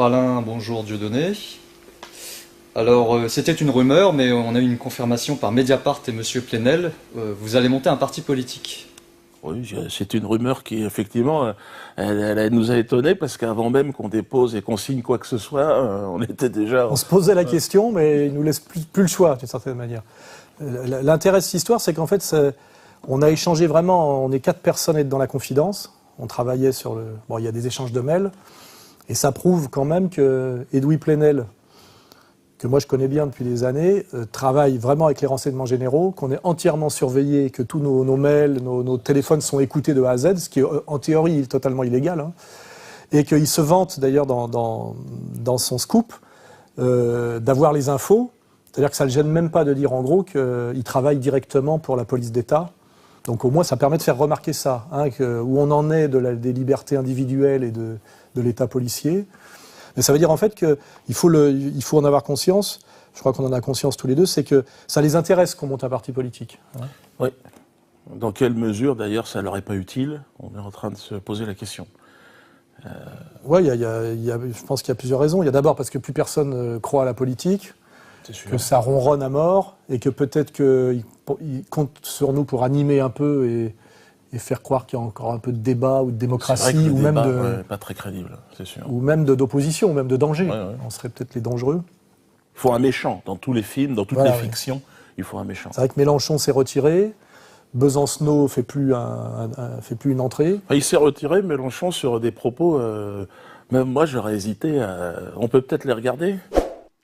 Bonjour Alain, bonjour Dieudonné. Alors, c'était une rumeur, mais on a eu une confirmation par Mediapart et Monsieur Plenel. Vous allez monter un parti politique. Oui, c'est une rumeur qui, effectivement, elle nous a étonnés parce qu'avant même qu'on dépose et qu'on signe quoi que ce soit, on était déjà... On se posait la question, mais il nous laisse plus le choix, d'une certaine manière. L'intérêt de cette histoire, c'est qu'en fait, on a échangé vraiment, on est 4 personnes à être dans la confidence. On travaillait sur le... Bon, il y a des échanges de mails. Et ça prouve quand même que Edoui Plenel, que moi je connais bien depuis des années, travaille vraiment avec les renseignements généraux, qu'on est entièrement surveillé, que tous nos mails, nos téléphones sont écoutés de A à Z, ce qui est en théorie totalement illégal, hein, et qu'il se vante d'ailleurs dans son scoop d'avoir les infos, c'est-à-dire que ça ne le gêne même pas de dire en gros qu'il travaille directement pour la police d'État. Donc au moins ça permet de faire remarquer ça, hein, où on en est des libertés individuelles et de l'État policier. Mais ça veut dire en fait qu'il faut en avoir conscience, je crois qu'on en a conscience tous les deux, c'est que ça les intéresse qu'on monte un parti politique. Hein. Oui. Dans quelle mesure d'ailleurs ça leur est pas utile? On est en train de se poser la question. Oui, je pense qu'il y a plusieurs raisons. Il y a d'abord parce que plus personne croit à la politique, que ça ronronne à mort, et que peut-être qu'ils comptent sur nous pour animer un peu et faire croire qu'il y a encore un peu de débat ou de démocratie, ou même pas très crédible, c'est sûr. Ou même d'opposition, ou même de danger. Ouais. On serait peut-être les dangereux. Il faut un méchant. Dans tous les films, dans toutes les fictions, il faut un méchant. C'est vrai que Mélenchon s'est retiré, Besancenot fait plus une entrée. Enfin, il s'est retiré, Mélenchon, sur des propos... même moi, j'aurais hésité. On peut peut-être les regarder?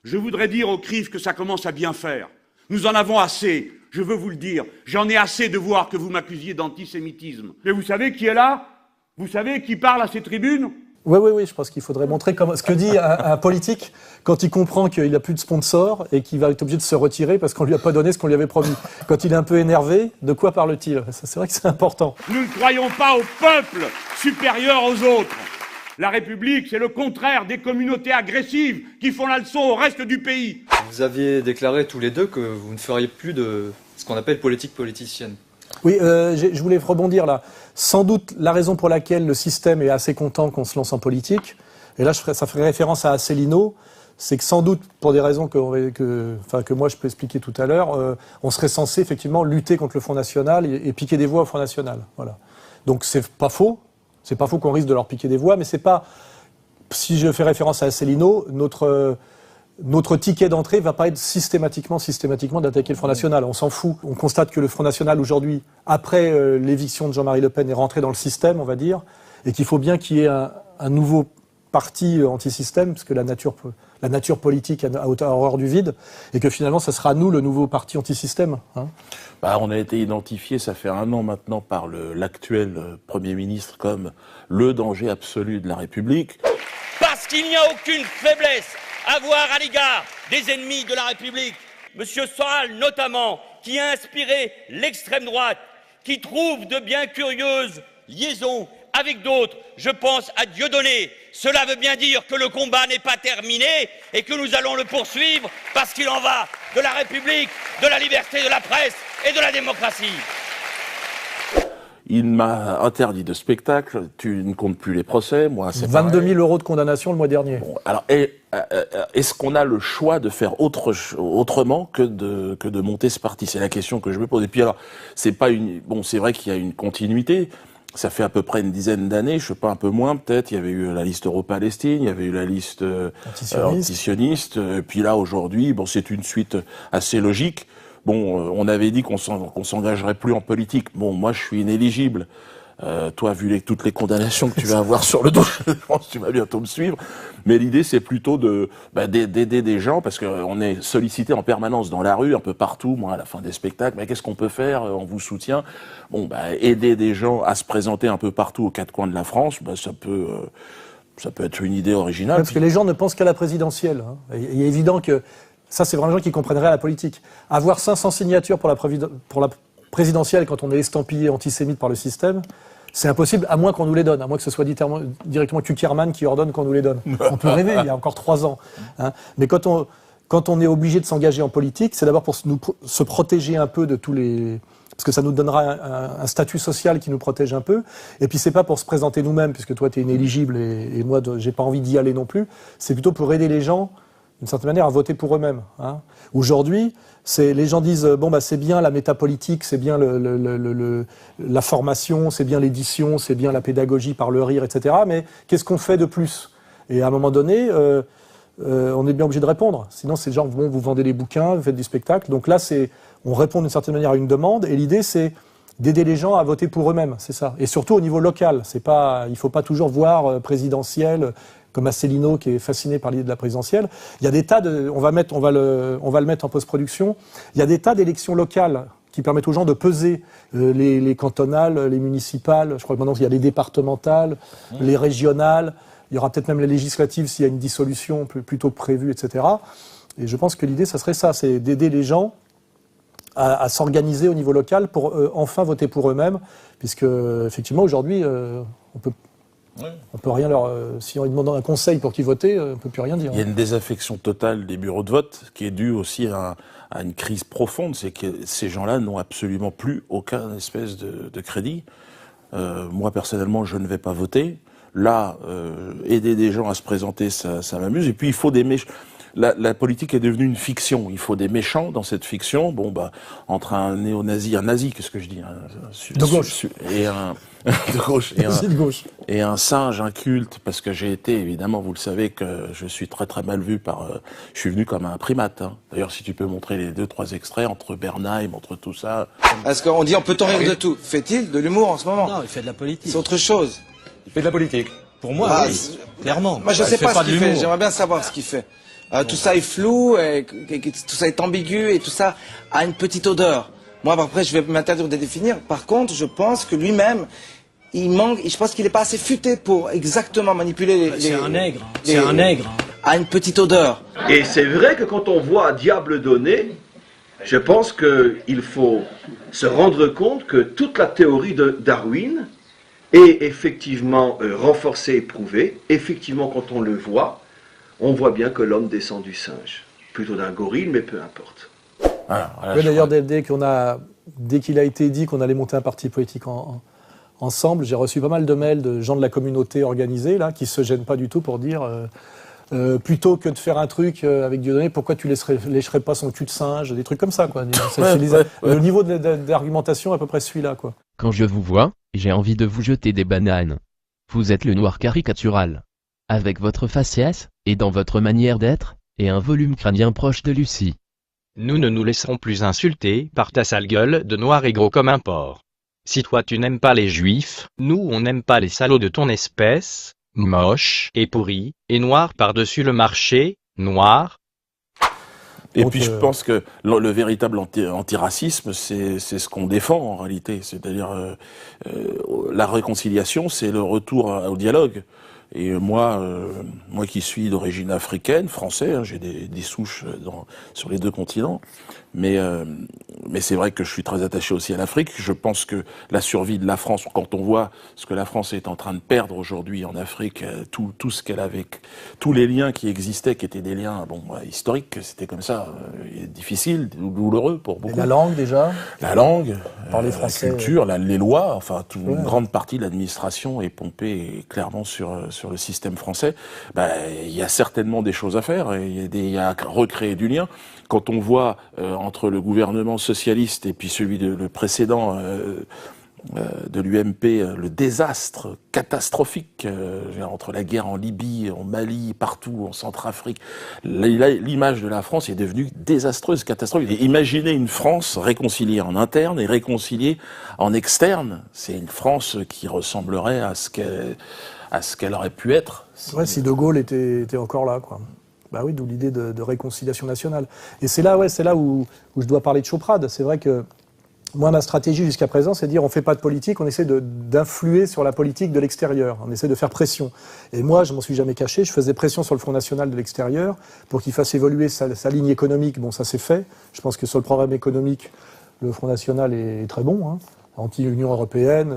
Je voudrais dire au CRIF que ça commence à bien faire. Nous en avons assez, je veux vous le dire. J'en ai assez de voir que vous m'accusiez d'antisémitisme. Mais vous savez qui est là? Vous savez qui parle à ces tribunes? Oui, je pense qu'il faudrait montrer ce que dit un politique quand il comprend qu'il n'a plus de sponsor et qu'il va être obligé de se retirer parce qu'on lui a pas donné ce qu'on lui avait promis. Quand il est un peu énervé, de quoi parle-t-il? C'est vrai que c'est important. Nous ne croyons pas au peuple supérieur aux autres. La République, c'est le contraire des communautés agressives qui font la leçon au reste du pays. Vous aviez déclaré tous les deux que vous ne feriez plus de ce qu'on appelle politique politicienne. Oui, je voulais rebondir là. Sans doute, la raison pour laquelle le système est assez content qu'on se lance en politique, et là ça ferait référence à Asselineau, c'est que sans doute, pour des raisons que moi je peux expliquer tout à l'heure, on serait censé effectivement lutter contre le Front National et piquer des voix au Front National. Voilà. Donc c'est pas faux. C'est pas faux qu'on risque de leur piquer des voix, mais c'est pas... Si je fais référence à Asselineau, notre ticket d'entrée va pas être systématiquement d'attaquer le Front National. On s'en fout. On constate que le Front National, aujourd'hui, après l'éviction de Jean-Marie Le Pen, est rentré dans le système, on va dire, et qu'il faut bien qu'il y ait un nouveau parti anti-système, parce que la nature politique a horreur du vide, et que finalement, ça sera nous, le nouveau parti anti-système. Hein. On a été identifié, ça fait 1 an maintenant, par l'actuel Premier ministre comme le danger absolu de la République. Parce qu'il n'y a aucune faiblesse à voir à l'égard des ennemis de la République. Monsieur Soral, notamment, qui a inspiré l'extrême droite, qui trouve de bien curieuses liaisons avec d'autres. Je pense à Dieudonné. Cela veut bien dire que le combat n'est pas terminé et que nous allons le poursuivre parce qu'il en va de la République, de la liberté de la presse et de la démocratie. Il m'a interdit de spectacle, tu ne comptes plus les procès, moi c'est 22 000 € de condamnation le mois dernier. Bon, alors, est-ce qu'on a le choix de faire autrement que de monter ce parti? C'est la question que je me pose. Et puis alors, c'est vrai qu'il y a une continuité. Ça fait à peu près une dizaine d'années, je sais pas, un peu moins peut-être. Il y avait eu la liste Euro-Palestine, il y avait eu la liste antisioniste. Puis là, aujourd'hui, c'est une suite assez logique. On avait dit qu'on s'engagerait plus en politique. Moi, je suis inéligible. Toi, vu toutes les condamnations que tu vas avoir sur le dos, je pense que tu vas bientôt me suivre. Mais l'idée, c'est plutôt d'aider des gens, parce qu'on est sollicité en permanence dans la rue, un peu partout, moi, à la fin des spectacles. Mais qu'est-ce qu'on peut faire? On vous soutient. Aider des gens à se présenter un peu partout aux 4 coins de la France, ça peut être une idée originale. Parce que les gens ne pensent qu'à la présidentielle. Hein. Il est évident que ça, c'est vraiment les gens qui comprennent la politique. Avoir 500 signatures pour la présidentielle quand on est estampillé antisémite par le système, c'est impossible, à moins qu'on nous les donne, à moins que ce soit directement Kuckerman qui ordonne qu'on nous les donne. On peut rêver, il y a encore 3 ans. Hein. Mais quand on est obligé de s'engager en politique, c'est d'abord pour se protéger un peu de tous les parce que ça nous donnera un statut social qui nous protège un peu. Et puis c'est pas pour se présenter nous-mêmes, puisque toi tu es inéligible et moi j'ai pas envie d'y aller non plus. C'est plutôt pour aider les gens, d'une certaine manière, à voter pour eux-mêmes. Hein. Aujourd'hui, les gens disent bon bah c'est bien la métapolitique, c'est bien la formation, c'est bien l'édition, c'est bien la pédagogie par le rire, etc. Mais qu'est-ce qu'on fait de plus? Et à un moment donné, on est bien obligé de répondre. Sinon, c'est genre bon, vous vendez des bouquins, vous faites du spectacle. Donc là, on répond d'une certaine manière à une demande. Et l'idée, c'est d'aider les gens à voter pour eux-mêmes, c'est ça. Et surtout au niveau local. Il faut pas toujours voir présidentiel comme Asselineau qui est fasciné par l'idée de la présidentielle. Il y a des tas on va le mettre en post-production. Il y a des tas d'élections locales qui permettent aux gens de peser les cantonales, les municipales. Je crois que maintenant il y a les départementales, les régionales. Il y aura peut-être même les législatives s'il y a une dissolution plus tôt prévue, etc. Et je pense que l'idée, ça serait ça, c'est d'aider les gens à s'organiser au niveau local pour enfin voter pour eux-mêmes, puisque effectivement aujourd'hui, on peut rien leur. Si on lui demande un conseil pour qu'ils votent, on peut plus rien dire. Il y a une désaffection totale des bureaux de vote qui est due aussi à une crise profonde, c'est que ces gens-là n'ont absolument plus aucun espèce de crédit. Moi personnellement, je ne vais pas voter. Là, aider des gens à se présenter, ça m'amuse. Et puis il faut des méchants. La politique est devenue une fiction. Il faut des méchants dans cette fiction. Bon, bah, entre un néo-nazi, un nazi, qu'est-ce que je dis, de gauche, et un de gauche, de gauche, et un singe, un culte, parce que j'ai été, évidemment, vous le savez, que je suis très très mal vu je suis venu comme un primate. Hein. D'ailleurs, si tu peux montrer les 2-3 extraits entre Bernheim, entre tout ça. Parce qu'on dit on peut rire de tout. Fait-il de l'humour en ce moment? Non, il fait de la politique. C'est autre chose. Il fait de la politique. Pour moi, oui, clairement. Moi, je sais pas ce qu'il fait. J'aimerais bien savoir ce qu'il fait. Tout ça est flou, tout ça est ambigu et tout ça a une petite odeur. Moi, après, je vais m'interdire de définir. Par contre, je pense que lui-même, il manque. Je pense qu'il n'est pas assez futé pour exactement manipuler les. C'est un nègre. C'est un nègre. A une petite odeur. Et c'est vrai que quand on voit Diable donné, je pense qu'il faut se rendre compte que toute la théorie de Darwin est effectivement renforcée et prouvée. Effectivement, quand on le voit, on voit bien que l'homme descend du singe. Plutôt d'un gorille, mais peu importe. Oui, d'ailleurs, dès qu'il a été dit qu'on allait monter un parti politique ensemble, j'ai reçu pas mal de mails de gens de la communauté organisée, là, qui se gênent pas du tout pour dire plutôt que de faire un truc avec Dieudonné, pourquoi tu lécherais pas son cul de singe, des trucs comme ça, quoi. Le niveau d'argumentation est à peu près celui-là, quoi. Quand je vous vois, j'ai envie de vous jeter des bananes. Vous êtes le noir caricatural. Avec votre faciès, et dans votre manière d'être, et un volume crânien proche de Lucie. Nous ne nous laisserons plus insulter par ta sale gueule de noir et gros comme un porc. Si toi tu n'aimes pas les juifs, nous on n'aime pas les salauds de ton espèce, moche et pourri, et noir par-dessus le marché, noir. Et puis je pense que le véritable antiracisme, c'est ce qu'on défend en réalité. C'est-à-dire la réconciliation, c'est le retour au dialogue. Et moi qui suis d'origine africaine, français, hein, j'ai des souches sur les deux continents, mais c'est vrai que je suis très attaché aussi à l'Afrique. Je pense que la survie de la France, quand on voit ce que la France est en train de perdre aujourd'hui en Afrique, tout ce qu'elle avait, tous les liens qui existaient, qui étaient des liens historiques, c'était comme ça, difficile, douloureux pour beaucoup. Et la langue déjà. La langue, parler français, la culture, les lois, enfin une grande partie de l'administration est pompée clairement sur le système français. Il y a certainement des choses à faire, il y a à recréer du lien. Quand on voit entre le gouvernement socialiste et puis le précédent de l'UMP, le désastre catastrophique entre la guerre en Libye, en Mali, partout, en Centrafrique, l'image de la France est devenue désastreuse, catastrophique. Et imaginez une France réconciliée en interne et réconciliée en externe. C'est une France qui ressemblerait à ce qu'elle aurait pu être. Ouais, si De Gaulle était encore là, quoi. Bah oui, d'où l'idée de réconciliation nationale. Et c'est là où je dois parler de Choprade. C'est vrai que moi, ma stratégie jusqu'à présent, c'est de dire on fait pas de politique, on essaie d'influer sur la politique de l'extérieur. On essaie de faire pression. Et moi, je m'en suis jamais caché, je faisais pression sur le Front National de l'extérieur pour qu'il fasse évoluer sa ligne économique. Bon, ça s'est fait. Je pense que sur le programme économique, le Front National est très bon, hein. Anti-Union européenne,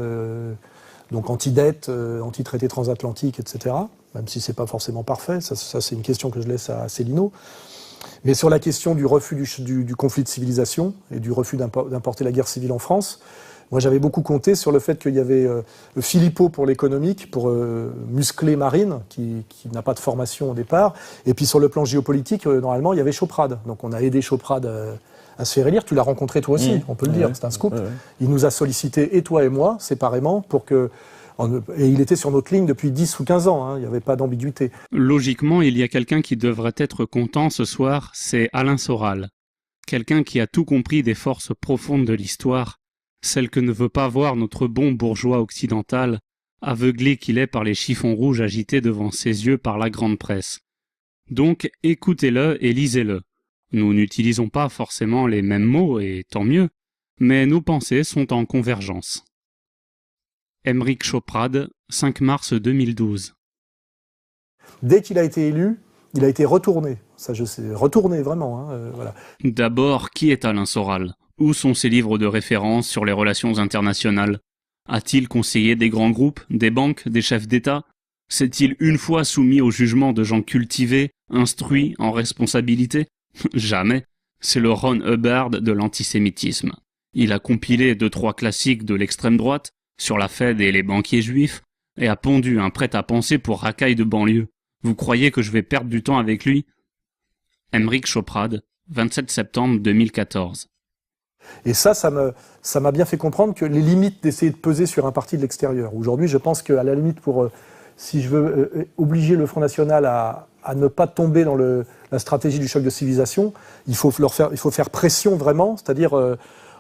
donc anti-dette, anti-traité transatlantique, etc. Même si c'est pas forcément parfait. Ça c'est une question que je laisse à Asselineau. Mais sur la question du refus du conflit de civilisation et du refus d'importer la guerre civile en France, moi j'avais beaucoup compté sur le fait qu'il y avait Philippot pour l'économique, pour muscler Marine, qui n'a pas de formation au départ, et puis sur le plan géopolitique, normalement il y avait Choprade. Donc on a aidé Choprade à se faire élire. Tu l'as rencontré toi aussi, on peut le dire, c'est un scoop. Il nous a sollicité, et toi et moi, séparément, pour que... Et il était sur notre ligne depuis 10 ou 15 ans, hein, il n'y avait pas d'ambiguïté. Logiquement, il y a quelqu'un qui devrait être content ce soir, c'est Alain Soral. Quelqu'un qui a tout compris des forces profondes de l'histoire, celles que ne veut pas voir notre bon bourgeois occidental, aveuglé qu'il est par les chiffons rouges agités devant ses yeux par la grande presse. Donc écoutez-le et lisez-le. Nous n'utilisons pas forcément les mêmes mots, et tant mieux, mais nos pensées sont en convergence. Aymeric Choprade, 5 mars 2012. Dès qu'il a été élu, il a été retourné. Ça, je sais, retourné vraiment. Voilà. D'abord, qui est Alain Soral? Où sont ses livres de référence sur les relations internationales? A-t-il conseillé des grands groupes, des banques, des chefs d'État? S'est-il une fois soumis au jugement de gens cultivés, instruits, en responsabilité? Jamais. C'est le Ron Hubbard de l'antisémitisme. Il a compilé 2-3 classiques de l'extrême droite, sur la Fed et les banquiers juifs, et a pondu un prêt-à-penser pour racaille de banlieue. Vous croyez que je vais perdre du temps avec lui? Aymeric Choprade, 27 septembre 2014. Et ça m'a bien fait comprendre que les limites d'essayer de peser sur un parti de l'extérieur. Aujourd'hui, je pense qu'à la limite, si je veux obliger le Front National à ne pas tomber dans la stratégie du choc de civilisation, il faut faire pression vraiment, c'est-à-dire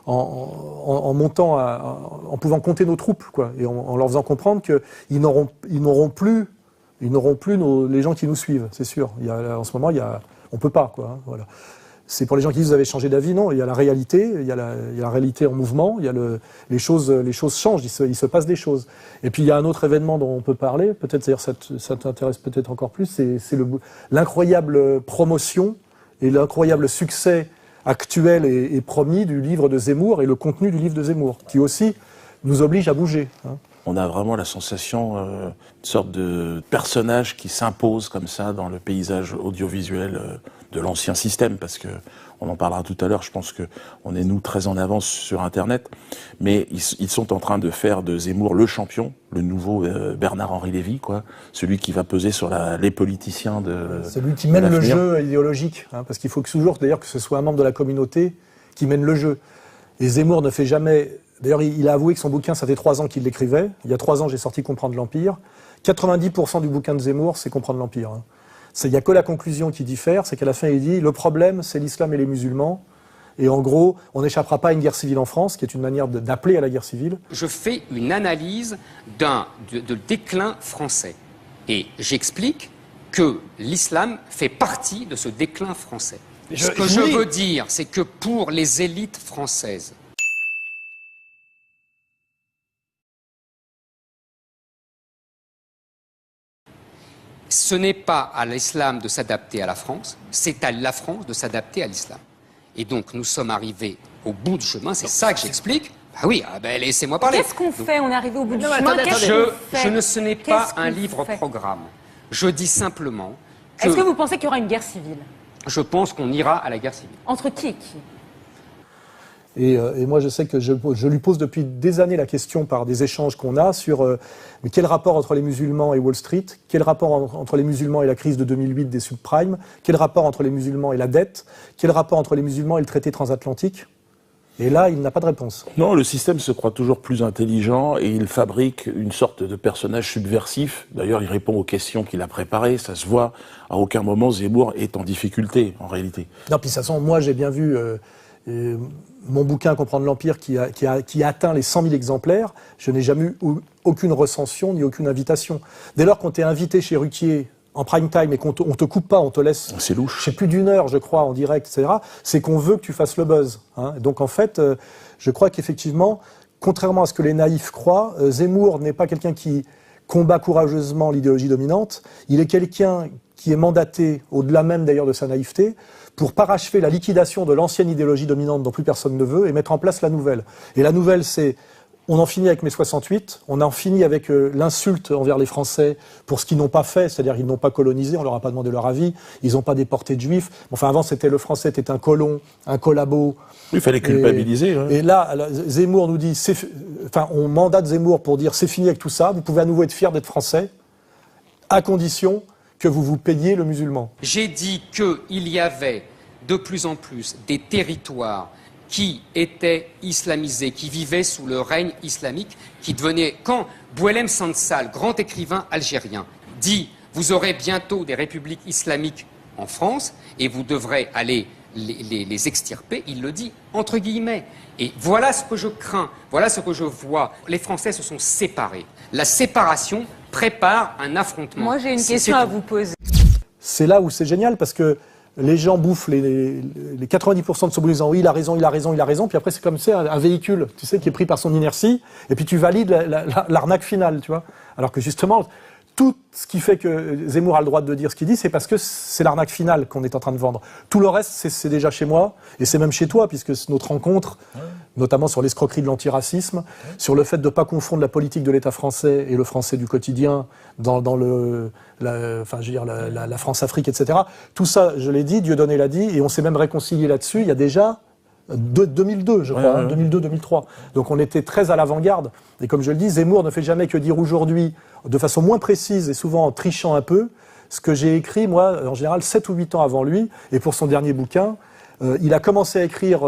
en montant, en pouvant compter nos troupes, quoi, et en leur faisant comprendre qu'ils n'auront plus les gens qui nous suivent, c'est sûr. En ce moment, on peut pas, quoi. Voilà. C'est pour les gens qui disent vous avez changé d'avis, non. Il y a la réalité, il y a la réalité en mouvement. Il y a les choses changent, il se passe des choses. Et puis il y a un autre événement dont on peut parler. Peut-être, d'ailleurs, ça t'intéresse peut-être encore plus. C'est l'incroyable promotion et l'incroyable succès actuel et promis du livre de Zemmour et le contenu du livre de Zemmour, qui aussi nous oblige à bouger. Hein. On a vraiment la sensation une sorte de personnage qui s'impose comme ça dans le paysage audiovisuel de l'ancien système, parce que on en parlera tout à l'heure. Je pense que on est nous très en avance sur Internet, mais ils sont en train de faire de Zemmour le champion, le nouveau Bernard-Henri Lévy, quoi, celui qui va peser sur les politiciens de. Celui qui mène le jeu idéologique, hein, parce qu'il faut toujours d'ailleurs que ce soit un membre de la communauté qui mène le jeu. Et Zemmour ne fait jamais. D'ailleurs, il a avoué que son bouquin, ça fait 3 ans qu'il l'écrivait. Il y a 3 ans, j'ai sorti Comprendre l'Empire. 90% du bouquin de Zemmour, c'est Comprendre l'Empire. Hein. Il n'y a que la conclusion qui diffère, c'est qu'à la fin, il dit « Le problème, c'est l'islam et les musulmans. Et en gros, on n'échappera pas à une guerre civile en France, qui est une manière d'appeler à la guerre civile. » Je fais une analyse de déclin français. Et j'explique que l'islam fait partie de ce déclin français. Ce que je veux dire, c'est que pour les élites françaises, ce n'est pas à l'islam de s'adapter à la France, c'est à la France de s'adapter à l'islam. Et donc nous sommes arrivés au bout du chemin, c'est ça que j'explique. Ah oui, laissez-moi parler. Qu'est-ce qu'on fait? On est arrivé au bout du chemin. Ce n'est pas un livre-programme. Je dis simplement que... Est-ce que vous pensez qu'il y aura une guerre civile? Je pense qu'on ira à la guerre civile. Entre qui et qui? Et moi, je sais que je lui pose depuis des années la question par des échanges qu'on a sur mais quel rapport entre les musulmans et Wall Street, quel rapport entre les musulmans et la crise de 2008 des subprimes, quel rapport entre les musulmans et la dette, quel rapport entre les musulmans et le traité transatlantique. Et là, il n'a pas de réponse. Non, le système se croit toujours plus intelligent et il fabrique une sorte de personnage subversif. D'ailleurs, il répond aux questions qu'il a préparées, ça se voit. À aucun moment, Zemmour est en difficulté, en réalité. Non, puis de toute façon, moi, j'ai bien vu... mon bouquin Comprendre l'Empire qui a atteint les 100 000 exemplaires, je n'ai jamais eu aucune recension ni aucune invitation. Dès lors qu'on t'est invité chez Ruquier en prime time et qu'on te coupe pas, on te laisse, c'est louche. C'est plus d'1 heure, je crois, en direct, etc., c'est qu'on veut que tu fasses le buzz. Hein. Donc en fait, je crois qu'effectivement, contrairement à ce que les naïfs croient, Zemmour n'est pas quelqu'un qui combat courageusement l'idéologie dominante, il est quelqu'un qui est mandaté, au-delà même d'ailleurs de sa naïveté, pour parachever la liquidation de l'ancienne idéologie dominante dont plus personne ne veut et mettre en place la nouvelle. Et la nouvelle, c'est on en finit avec mai 68, on en finit avec l'insulte envers les Français pour ce qu'ils n'ont pas fait, c'est-à-dire qu'ils n'ont pas colonisé, on leur a pas demandé leur avis, ils n'ont pas déporté de juifs. Enfin, avant, c'était le Français était un colon, un collabo. Il fallait culpabiliser. Et là, Zemmour nous dit, on mandate Zemmour pour dire c'est fini avec tout ça, vous pouvez à nouveau être fier d'être Français, à condition que vous vous payiez le musulman. J'ai dit qu'il y avait de plus en plus des territoires qui étaient islamisés, qui vivaient sous le règne islamique, qui devenaient... Quand Bouelem Sansal, grand écrivain algérien, dit « Vous aurez bientôt des républiques islamiques en France et vous devrez aller les extirper », il le dit entre guillemets. Et voilà ce que je crains, voilà ce que je vois. Les Français se sont séparés. La séparation prépare un affrontement. Moi, j'ai une question à vous poser. C'est là où c'est génial, parce que les gens bouffent les 90% de ce boulot en disant oui, il a raison, il a raison, il a raison, puis après c'est comme ça, un véhicule, tu sais, qui est pris par son inertie, et puis tu valides l'arnaque finale, tu vois. Alors que justement, tout ce qui fait que Zemmour a le droit de dire ce qu'il dit, c'est parce que c'est l'arnaque finale qu'on est en train de vendre. Tout le reste, c'est déjà chez moi, et c'est même chez toi, puisque notre rencontre, notamment sur l'escroquerie de l'antiracisme, sur le fait de ne pas confondre la politique de l'État français et le français du quotidien dans la France-Afrique, etc. Tout ça, je l'ai dit, Dieudonné l'a dit, et on s'est même réconcilié là-dessus il y a déjà 2002, je crois, 2002-2003. Donc on était très à l'avant-garde. Et comme je le dis, Zemmour ne fait jamais que dire aujourd'hui, de façon moins précise et souvent en trichant un peu, ce que j'ai écrit, moi, en général, 7 ou 8 ans avant lui. Et pour son dernier bouquin, il a commencé à écrire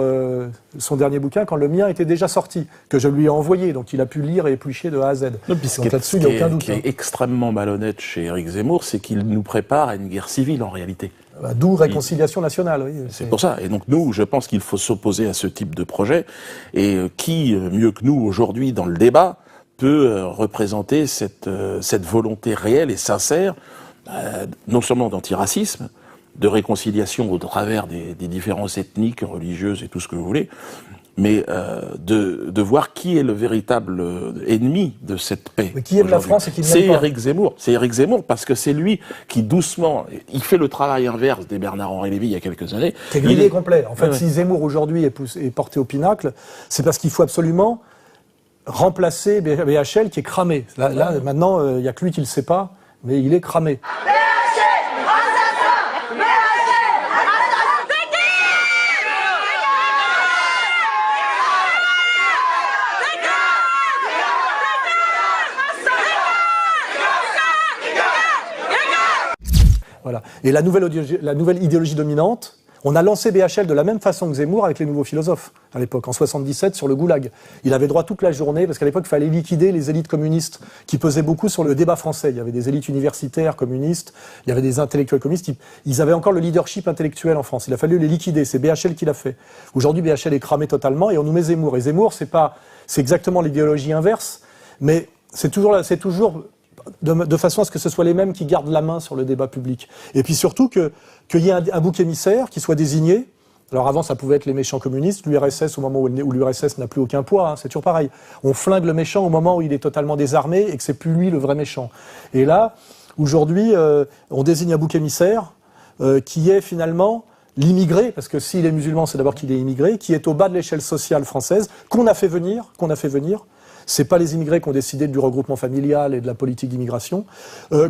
son dernier bouquin quand le mien était déjà sorti, que je lui ai envoyé. Donc il a pu lire et éplucher de A à Z. Donc là-dessus, il n'y a aucun doute. Ce qui est extrêmement malhonnête chez Éric Zemmour, c'est qu'il nous prépare à une guerre civile, en réalité. D'où réconciliation nationale, oui. C'est pour ça. Et donc nous, je pense qu'il faut s'opposer à ce type de projet. Et qui, mieux que nous, aujourd'hui, dans le débat, peut représenter cette volonté réelle et sincère, non seulement d'antiracisme, de réconciliation au travers des différences ethniques, religieuses et tout ce que vous voulez, mais de voir qui est le véritable ennemi de cette paix. Mais qui aime la France et qui n'aime pas. C'est Éric Zemmour. C'est Éric Zemmour parce que c'est lui qui doucement, il fait le travail inverse des Bernard-Henri Lévy il y a quelques années. C'est grillé complet. En fait, si Zemmour aujourd'hui est porté au pinacle, c'est parce qu'il faut absolument remplacer BHL qui est cramé. Là maintenant, il n'y a que lui qui le sait pas, mais il est cramé. Voilà. Et la nouvelle idéologie dominante, on a lancé BHL de la même façon que Zemmour avec les nouveaux philosophes, à l'époque, en 77, sur le goulag. Il avait droit toute la journée, parce qu'à l'époque, il fallait liquider les élites communistes, qui pesaient beaucoup sur le débat français. Il y avait des élites universitaires communistes, il y avait des intellectuels communistes, ils avaient encore le leadership intellectuel en France. Il a fallu les liquider, c'est BHL qui l'a fait. Aujourd'hui, BHL est cramé totalement, et on nous met Zemmour. Et Zemmour, c'est exactement l'idéologie inverse, mais c'est toujours de façon à ce que ce soit les mêmes qui gardent la main sur le débat public. Et puis surtout qu'il y ait un bouc émissaire qui soit désigné. Alors avant, ça pouvait être les méchants communistes, l'URSS au moment où l'URSS n'a plus aucun poids, hein, c'est toujours pareil. On flingue le méchant au moment où il est totalement désarmé et que c'est plus lui le vrai méchant. Et là, aujourd'hui, on désigne un bouc émissaire qui est finalement l'immigré, parce que s'il est musulman, c'est d'abord qu'il est immigré, qui est au bas de l'échelle sociale française, qu'on a fait venir. C'est pas les immigrés qui ont décidé du regroupement familial et de la politique d'immigration,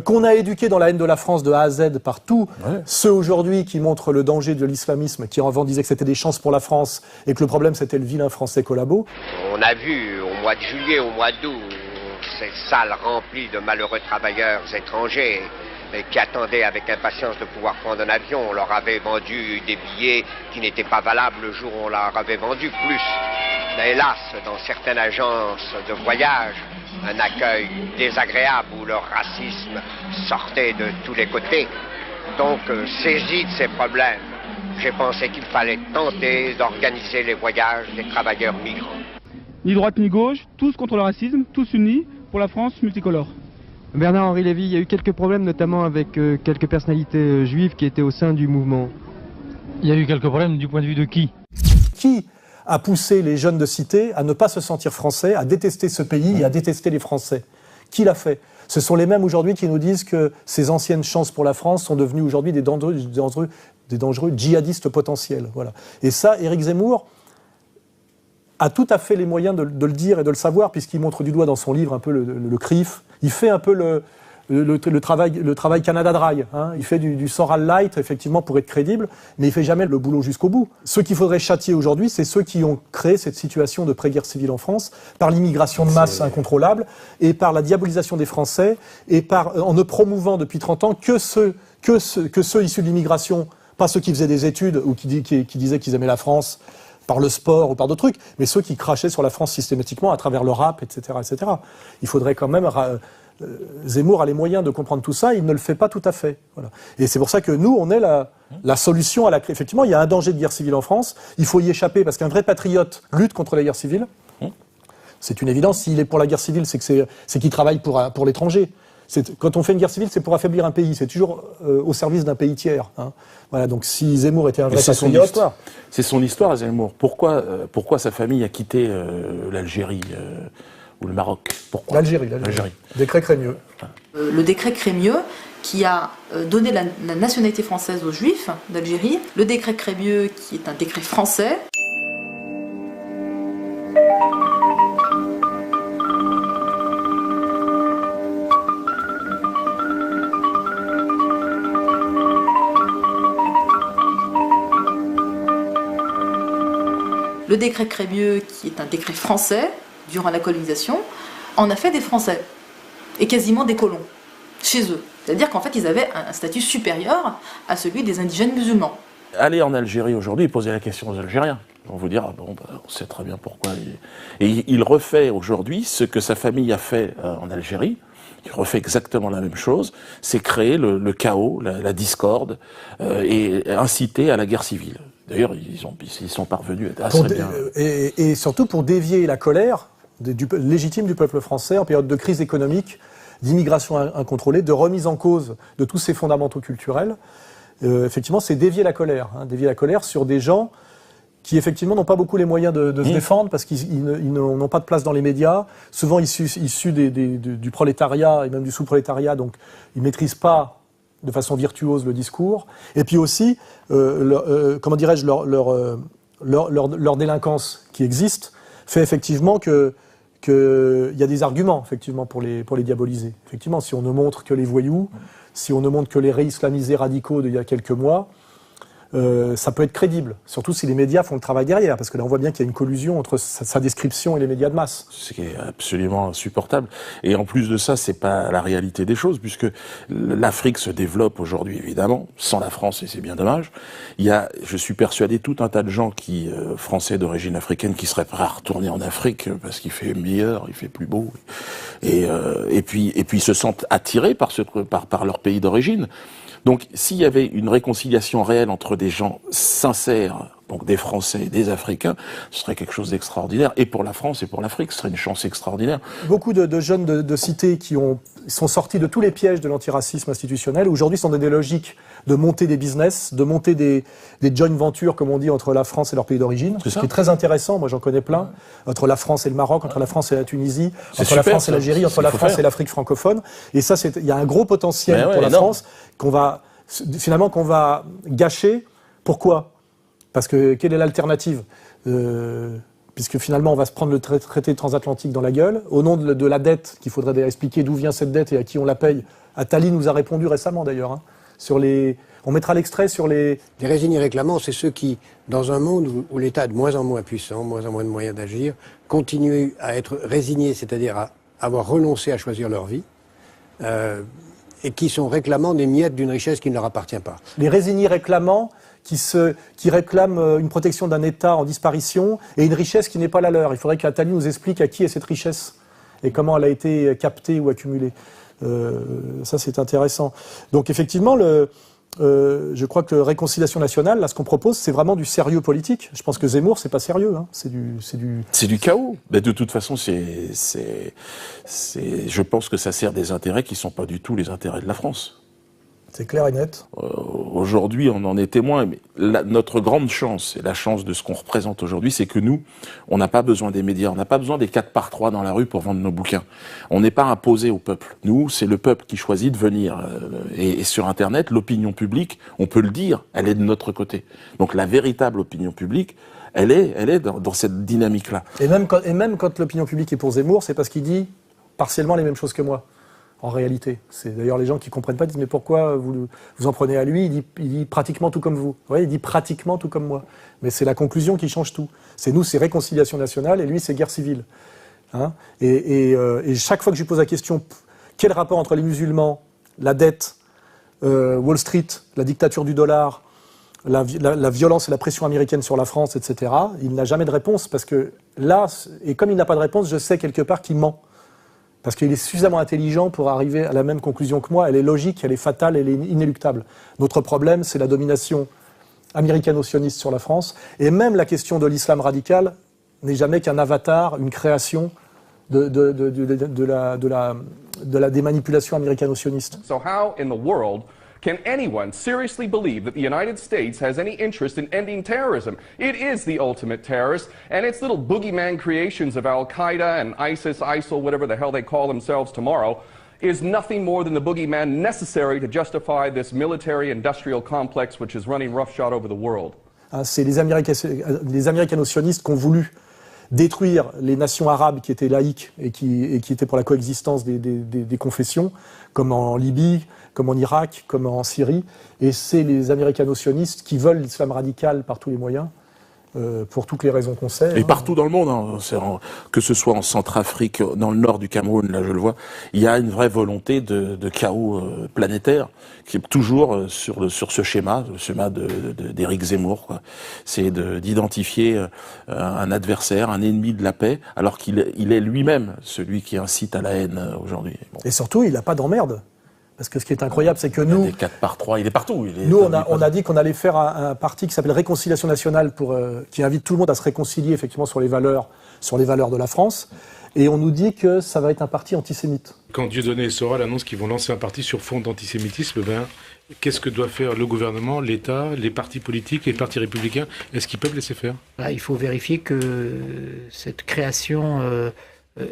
qu'on a éduqué dans la haine de la France de A à Z par tous ceux aujourd'hui qui montrent le danger de l'islamisme, qui avant disaient que c'était des chances pour la France et que le problème c'était le vilain français collabo. On a vu au mois de juillet, au mois d'août, ces salles remplies de malheureux travailleurs étrangers qui attendaient avec impatience de pouvoir prendre un avion. On leur avait vendu des billets qui n'étaient pas valables le jour où on leur avait vendu plus. Mais hélas, dans certaines agences de voyage, un accueil désagréable où le racisme sortait de tous les côtés. Donc, saisi de ces problèmes, j'ai pensé qu'il fallait tenter d'organiser les voyages des travailleurs migrants. Ni droite ni gauche, tous contre le racisme, tous unis pour la France multicolore. Bernard-Henri Lévy, il y a eu quelques problèmes, notamment avec quelques personnalités juives qui étaient au sein du mouvement. Il y a eu quelques problèmes du point de vue de qui ? Qui a poussé les jeunes de cité à ne pas se sentir français, à détester ce pays et à détester les Français? Qui l'a fait? Ce sont les mêmes aujourd'hui qui nous disent que ces anciennes chances pour la France sont devenues aujourd'hui des dangereux djihadistes potentiels. Voilà. Et ça, Éric Zemmour, a tout à fait les moyens de le dire et de le savoir, puisqu'il montre du doigt dans son livre un peu le CRIF. Il fait un peu le travail Canada Dry. Hein. Il fait du Soral Light, effectivement, pour être crédible, mais il fait jamais le boulot jusqu'au bout. Ceux qu'il faudrait châtier aujourd'hui, c'est ceux qui ont créé cette situation de pré-guerre civile en France, par l'immigration de masse incontrôlable, et par la diabolisation des Français, et en ne promouvant depuis 30 ans que ceux issus de l'immigration, pas ceux qui faisaient des études ou qui disaient qu'ils aimaient la France par le sport ou par d'autres trucs, mais ceux qui crachaient sur la France systématiquement à travers le rap, etc., etc. Il faudrait quand même... Zemmour a les moyens de comprendre tout ça, il ne le fait pas tout à fait. Voilà. Et c'est pour ça que nous, on est la solution à la crise. Effectivement, il y a un danger de guerre civile en France, il faut y échapper, parce qu'un vrai patriote lutte contre la guerre civile. C'est une évidence, s'il est pour la guerre civile, c'est qu'il travaille pour l'étranger. Quand on fait une guerre civile, c'est pour affaiblir un pays, c'est toujours au service d'un pays tiers. Hein. Voilà, donc si Zemmour était un vrai patriote... C'est son histoire, Zemmour. Pourquoi sa famille a quitté l'Algérie ou le Maroc? Pourquoi? L'Algérie. Décret Crémieux. Le décret Crémieux qui a donné la nationalité française aux Juifs d'Algérie. Le décret Crémieux qui est un décret français. Le décret Crémieux qui est un décret français durant la colonisation, en a fait des Français, et quasiment des colons, chez eux. C'est-à-dire qu'en fait, ils avaient un statut supérieur à celui des indigènes musulmans. Allez en Algérie aujourd'hui et posez la question aux Algériens. On vous dira, on sait très bien pourquoi. Et il refait aujourd'hui ce que sa famille a fait en Algérie. Il refait exactement la même chose. C'est créer le chaos, la discorde, et inciter à la guerre civile. D'ailleurs, ils sont parvenus assez bien. Et surtout pour dévier la colère légitime du peuple français en période de crise économique, d'immigration incontrôlée, de remise en cause de tous ses fondamentaux culturels. Effectivement, c'est dévier la colère sur des gens qui effectivement n'ont pas beaucoup les moyens de se défendre parce qu'ils n'ont pas de place dans les médias, souvent issus du prolétariat et même du sous-prolétariat, donc ils ne maîtrisent pas de façon virtuose le discours. Et puis aussi, leur délinquance qui existe fait effectivement qu'il y a des arguments effectivement pour les diaboliser. Effectivement, si on ne montre que les voyous, si on ne montre que les réislamisés radicaux d'il y a quelques mois, ça peut être crédible, surtout si les médias font le travail derrière, parce que là on voit bien qu'il y a une collusion entre sa description et les médias de masse. Ce qui est absolument insupportable. Et en plus de ça, c'est pas la réalité des choses, puisque l'Afrique se développe aujourd'hui, évidemment, sans la France, et c'est bien dommage. Il y a, je suis persuadé, tout un tas de gens français d'origine africaine, qui seraient prêts à retourner en Afrique, parce qu'il fait meilleur, il fait plus beau, et puis se sentent attirés par leur pays d'origine. Donc, s'il y avait une réconciliation réelle entre des gens sincères, donc des Français et des Africains, ce serait quelque chose d'extraordinaire. Et pour la France et pour l'Afrique, ce serait une chance extraordinaire. Beaucoup de jeunes de cité qui sont sortis de tous les pièges de l'antiracisme institutionnel, aujourd'hui sont dans des logiques de monter des business, de monter des joint ventures, comme on dit, entre la France et leur pays d'origine. Ce qui est très intéressant, moi j'en connais plein, entre la France et le Maroc, entre la France et la Tunisie, entre la France et l'Algérie, entre la France et l'Afrique francophone. Et ça, il y a un gros potentiel pour la France qu'on va gâcher. Pourquoi ? Parce que quelle est l'alternative ? Puisque finalement on va se prendre le traité transatlantique dans la gueule, au nom de la dette, qu'il faudrait expliquer d'où vient cette dette et à qui on la paye. Attali nous a répondu récemment d'ailleurs, hein, on mettra l'extrait sur les... Les résignés réclamants, c'est ceux qui, dans un monde où l'État est de moins en moins puissant, moins en moins de moyens d'agir, continuent à être résignés, c'est-à-dire à avoir renoncé à choisir leur vie, et qui sont réclamants des miettes d'une richesse qui ne leur appartient pas. Les résignés réclamants qui réclament une protection d'un État en disparition et une richesse qui n'est pas la leur. Il faudrait qu'Attali nous explique à qui est cette richesse et comment elle a été captée ou accumulée. Ça, c'est intéressant. Donc, effectivement, je crois que Réconciliation nationale, là, ce qu'on propose, c'est vraiment du sérieux politique. Je pense que Zemmour, c'est pas sérieux. Hein. C'est du chaos. Mais de toute façon, je pense que ça sert des intérêts qui sont pas du tout les intérêts de la France. C'est clair et net. Aujourd'hui, on en est témoin. Mais notre grande chance, et la chance de ce qu'on représente aujourd'hui, c'est que nous, on n'a pas besoin des médias, on n'a pas besoin des 4x3 dans la rue pour vendre nos bouquins. On n'est pas imposé au peuple. Nous, c'est le peuple qui choisit de venir. Et sur Internet, l'opinion publique, on peut le dire, elle est de notre côté. Donc la véritable opinion publique, elle est dans cette dynamique-là. Et même quand l'opinion publique est pour Zemmour, c'est parce qu'il dit partiellement les mêmes choses que moi. En réalité, c'est d'ailleurs les gens qui comprennent pas disent mais pourquoi vous en prenez à lui, il dit pratiquement tout comme vous. Vous voyez, il dit pratiquement tout comme moi. Mais c'est la conclusion qui change tout. C'est nous, c'est réconciliation nationale et lui, c'est guerre civile. Hein, et chaque fois que je lui pose la question, quel rapport entre les musulmans, la dette, Wall Street, la dictature du dollar, la violence et la pression américaine sur la France, etc., il n'a jamais de réponse parce que là, et comme il n'a pas de réponse, je sais quelque part qu'il ment. Parce qu'il est suffisamment intelligent pour arriver à la même conclusion que moi. Elle est logique, elle est fatale, elle est inéluctable. Notre problème, c'est la domination américano-sioniste sur la France. Et même la question de l'islam radical n'est jamais qu'un avatar, une création des manipulations américano-sionistes. So how in the world can anyone seriously believe that the United States has any interest in ending terrorism? It is the ultimate terrorist, and its little boogeyman creations of Al-Qaeda and ISIS, ISIL, whatever the hell they call themselves tomorrow, is nothing more than the boogeyman necessary to justify this military-industrial complex which is running roughshod over the world. C'est les américano-sionistes qui ont voulu détruire les nations arabes qui étaient laïques et qui étaient pour la coexistence des confessions, comme en Libye, comme en Irak, comme en Syrie. Et c'est les américano-sionistes qui veulent l'islam radical par tous les moyens, pour toutes les raisons qu'on sait. Et partout dans le monde, que ce soit en Centrafrique, dans le nord du Cameroun, là je le vois, il y a une vraie volonté de chaos planétaire qui est toujours sur ce schéma, d'Éric Zemmour, quoi. C'est d'identifier un adversaire, un ennemi de la paix, alors qu'il est lui-même celui qui incite à la haine aujourd'hui. Bon. Et surtout, il n'a pas d'emmerde. Parce que ce qui est incroyable, c'est que nous... Il est 4 par 3, il est partout. Nous, on a dit qu'on allait faire un parti qui s'appelle Réconciliation Nationale, qui invite tout le monde à se réconcilier effectivement sur les valeurs de la France. Et on nous dit que ça va être un parti antisémite. Quand Dieudonné et Soral annoncent qu'ils vont lancer un parti sur fond d'antisémitisme, qu'est-ce que doit faire le gouvernement, l'État, les partis politiques, les partis républicains? Est-ce qu'ils peuvent laisser faire? Il faut vérifier que cette création...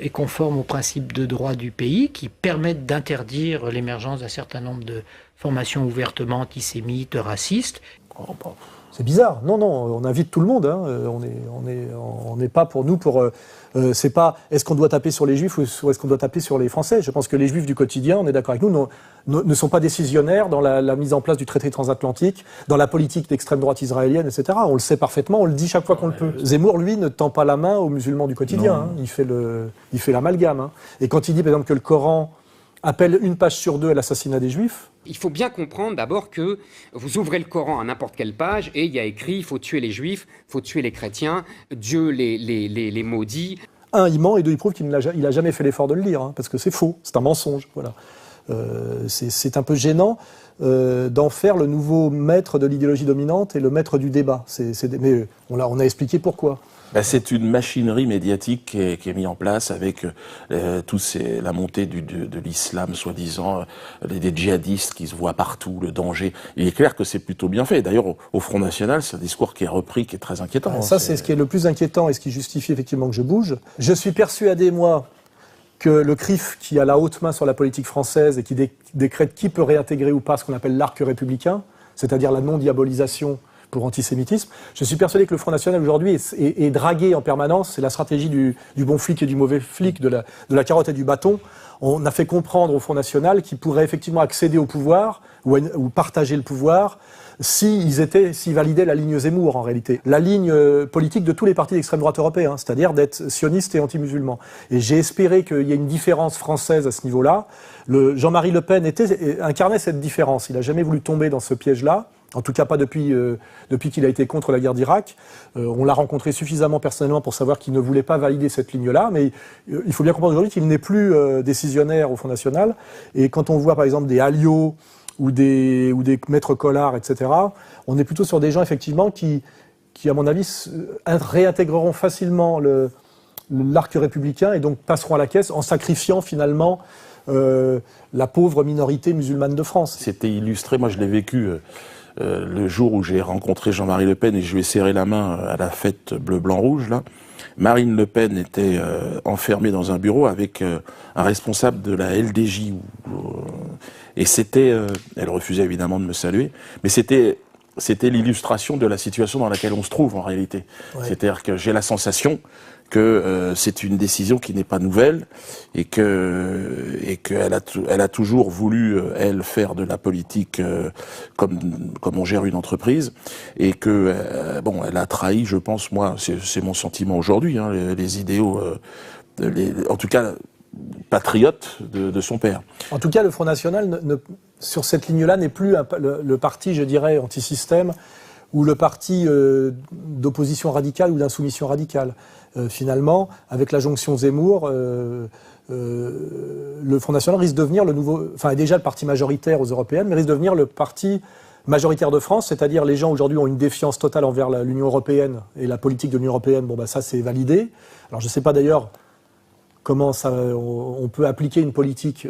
est conforme aux principes de droit du pays qui permettent d'interdire l'émergence d'un certain nombre de formations ouvertement antisémites, racistes. C'est bizarre. Non, on invite tout le monde. Hein. On n'est pas pour nous pour. C'est pas. Est-ce qu'on doit taper sur les Juifs ou est-ce qu'on doit taper sur les Français? Je pense que les Juifs du quotidien, on est d'accord avec nous, ne sont pas décisionnaires dans la mise en place du traité transatlantique, dans la politique d'extrême droite israélienne, etc. On le sait parfaitement. On le dit chaque fois qu'on le peut. Zemmour, lui, ne tend pas la main aux musulmans du quotidien. Hein. Il fait l'amalgame. Hein. Et quand il dit, par exemple, que le Coran appelle une page sur 2 à l'assassinat des Juifs. Il faut bien comprendre d'abord que vous ouvrez le Coran à n'importe quelle page et il y a écrit il faut tuer les Juifs, il faut tuer les chrétiens, Dieu les maudit. Un, il ment et deux, il prouve qu'il n'a jamais fait l'effort de le lire, hein, parce que c'est faux, c'est un mensonge. Voilà. C'est un peu gênant d'en faire le nouveau maître de l'idéologie dominante et le maître du débat. Mais on a expliqué pourquoi. C'est une machinerie médiatique qui est mise en place avec la montée de l'islam, soi-disant, des djihadistes qui se voient partout, le danger. Il est clair que c'est plutôt bien fait. D'ailleurs, au Front National, c'est un discours qui est repris, qui est très inquiétant. Ça, c'est ce qui est le plus inquiétant et ce qui justifie effectivement que je bouge. Je suis persuadé, moi, que le CRIF, qui a la haute main sur la politique française et qui décrète qui peut réintégrer ou pas ce qu'on appelle l'arc républicain, c'est-à-dire la non-diabolisation pour antisémitisme. Je suis persuadé que le Front National aujourd'hui est dragué en permanence. C'est la stratégie du bon flic et du mauvais flic, de la carotte et du bâton. On a fait comprendre au Front National qu'ils pourraient effectivement accéder au pouvoir ou partager le pouvoir s'ils validaient la ligne Zemmour en réalité. La ligne politique de tous les partis d'extrême droite européens, c'est-à-dire d'être sionistes et anti-musulmans. Et j'ai espéré qu'il y ait une différence française à ce niveau-là. Jean-Marie Le Pen incarnait cette différence. Il n'a jamais voulu tomber dans ce piège-là. En tout cas pas depuis qu'il a été contre la guerre d'Irak. On l'a rencontré suffisamment personnellement pour savoir qu'il ne voulait pas valider cette ligne-là, mais il faut bien comprendre aujourd'hui qu'il n'est plus décisionnaire au Front National. Et quand on voit par exemple des Alliot ou des maîtres Collard, etc., on est plutôt sur des gens effectivement qui à mon avis, réintégreront facilement l'arc républicain et donc passeront à la caisse en sacrifiant finalement la pauvre minorité musulmane de France. C'était illustré, moi je l'ai vécu... le jour où j'ai rencontré Jean-Marie Le Pen et je lui ai serré la main à la fête bleu-blanc-rouge, là, Marine Le Pen était enfermée dans un bureau avec un responsable de la LDJ. Et c'était... elle refusait évidemment de me saluer, mais c'était c'était l'illustration de la situation dans laquelle on se trouve en réalité. Ouais. C'est-à-dire que j'ai la sensation que c'est une décision qui n'est pas nouvelle et qu'elle a toujours voulu elle faire de la politique comme on gère une entreprise et que elle a trahi, je pense, moi c'est mon sentiment aujourd'hui, hein, les idéaux en tout cas patriote de son père. En tout cas, le Front National, sur cette ligne-là, n'est plus le parti, je dirais, anti-système, ou le parti d'opposition radicale ou d'insoumission radicale. Finalement, avec la jonction Zemmour, le Front National risque de devenir le nouveau... Enfin, est déjà le parti majoritaire aux européennes, mais risque de devenir le parti majoritaire de France, c'est-à-dire les gens aujourd'hui ont une défiance totale envers l'Union européenne et la politique de l'Union européenne. Bon, ça, c'est validé. Alors, je ne sais pas d'ailleurs comment on peut appliquer une politique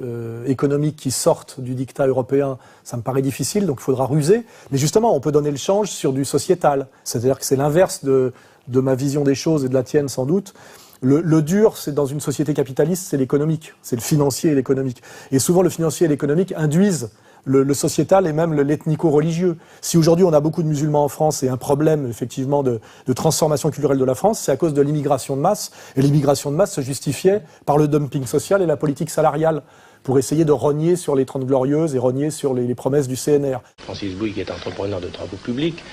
économique qui sorte du diktat européen, ça me paraît difficile, donc il faudra ruser. Mais justement, on peut donner le change sur du sociétal. C'est-à-dire que c'est l'inverse de ma vision des choses et de la tienne sans doute. Le dur, c'est dans une société capitaliste, c'est l'économique. C'est le financier et l'économique. Et souvent, le financier et l'économique induisent le sociétal et même l'ethnico-religieux. Si aujourd'hui on a beaucoup de musulmans en France et un problème effectivement de transformation culturelle de la France, c'est à cause de l'immigration de masse. Et l'immigration de masse se justifiait par le dumping social et la politique salariale pour essayer de rogner sur les 30 Glorieuses et rogner sur les promesses du CNR. Francis Bouygues est entrepreneur de travaux publics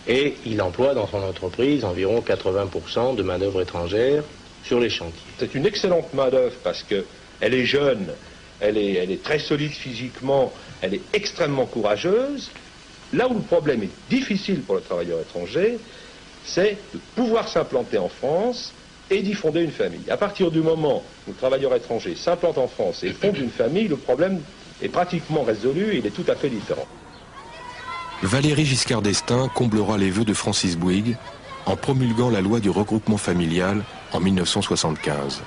et il emploie dans son entreprise environ 80% de main-d'œuvre étrangère sur les chantiers. C'est une excellente main-d'œuvre parce qu'elle est jeune, elle est très solide physiquement, elle est extrêmement courageuse. Là où le problème est difficile pour le travailleur étranger, c'est de pouvoir s'implanter en France et d'y fonder une famille. À partir du moment où le travailleur étranger s'implante en France et fonde une famille, le problème est pratiquement résolu, il est tout à fait différent. Valéry Giscard d'Estaing comblera les vœux de Francis Bouygues en promulguant la loi du regroupement familial en 1975.